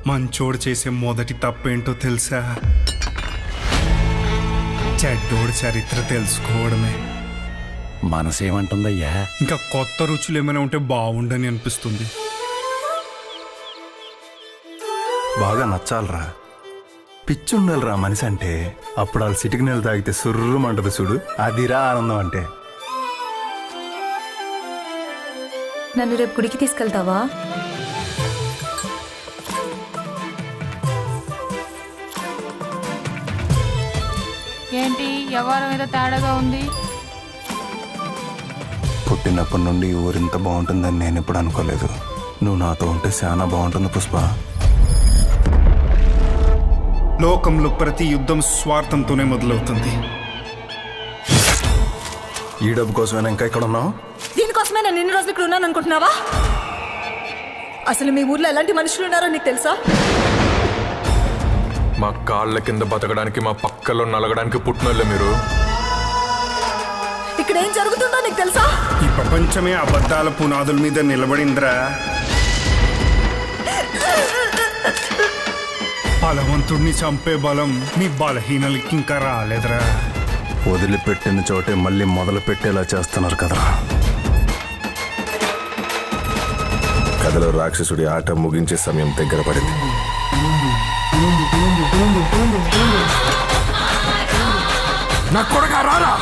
మంచోడు చేసే మొదటి తప్పేంటో తెలుసా? చెడ్డోడు చరిత్ర తెలుసుకోవడమే. మనసేమంటుందయ్యా? ఇంకా కొత్త రుచులు ఏమైనా ఉంటే బాగుండని అనిపిస్తుంది. బాగా నచ్చాలరా, పిచ్చుండాలిరా మనిషి అంటే. అప్పుడు వాళ్ళు సిటికి నీళ్ళు తాగితే సుర్రుమంటది చూడు, అదిరా ఆనందం అంటే. నన్ను రేపు గుడికి తీసుకెళ్తావా? ఏంటి వ్యవహారం ఏదో తేడాగా ఉంది? పుట్టినప్పటి నుండి ఈ ఊరింత బాగుంటుందని నేను ఎప్పుడు అనుకోలేదు. నువ్వు నాతో ఉంటే చాలా బాగుంటుంది పుష్ప. లోకంలో ప్రతి యుద్ధం స్వార్థంతోనే మొదలవుతుంది. ఈ డబ్బు కోసమైనా ఇంకా ఇక్కడ ఉన్నావు? దీనికోసమే నేను ఇన్ని రోజులు ఇక్కడ ఉన్నాను అనుకుంటున్నావా? అసలు మీ ఊర్లో ఎలాంటి మనుషులు ఉన్నారో నీకు తెలుసా? మా కాళ్ళ కింద బతకడానికి, మా పక్కలో నలగడానికి పుట్టినోళ్ళే మీరు. ఇక్కడ ఏం జరుగుతుందో నీకు తెలుసా? ఈ ప్రపంచమే అబద్ధాల పునాదుల మీద నిలబడిందిరా. బలవంతుడిని చంపే బలం మీ బలహీనలకి ఇంకా రాలేదురా. వదిలిపెట్టిన చోటే మళ్ళీ మొదలు పెట్టేలా చేస్తున్నారు కదరా. కథలో రాక్షసుడి ఆట ముగించే సమయం దగ్గర పడింది. నా కొడుకా రారా!